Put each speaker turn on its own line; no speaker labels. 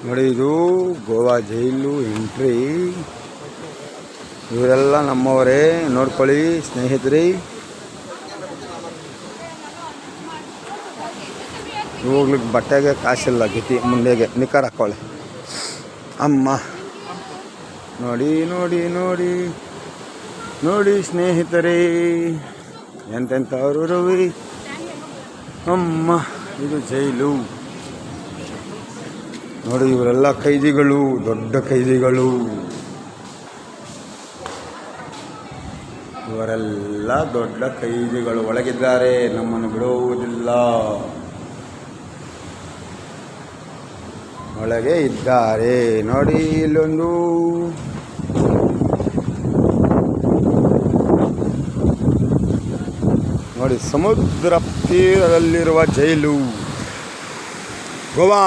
ನೋಡಿ, ಇದು ಗೋವಾ ಜೈಲು ಎಂಟ್ರಿ. ಇವರೆಲ್ಲ ನಮ್ಮವರೇ, ನೋಡ್ಕೊಳ್ಳಿ ಸ್ನೇಹಿತರೆ. ಹೋಗ್ಲಿಕ್ಕೆ ಬಟ್ಟೆಗೆ ಕಾಸಿಲ್ಲ, ಗಿತಿ ಮುಂದೆಗೆ ನಿಕ್ಕರ್ ಹಾಕೊಳ್ಳಿ ಅಮ್ಮ. ನೋಡಿ ನೋಡಿ ನೋಡಿ ನೋಡಿ ಸ್ನೇಹಿತರೆ, ಎಂತೆಂಥವ್ರು ರವಿ ಅಮ್ಮ. ಇದು ಜೈಲು ನೋಡಿ. ಇವರೆಲ್ಲ ಖೈದಿಗಳು, ದೊಡ್ಡ ಖೈದಿಗಳು. ಇವರೆಲ್ಲ ದೊಡ್ಡ ಖೈದಿಗಳು ಒಳಗಿದ್ದಾರೆ, ನಮ್ಮನ್ನು ಬಿಡುವುದಿಲ್ಲ. ಒಳಗೆ ಇದ್ದಾರೆ ನೋಡಿ. ಇಲ್ಲೊಂದು ನೋಡಿ, ಸಮುದ್ರ ತೀರದಲ್ಲಿರುವ ಜೈಲು ಗೋವಾ.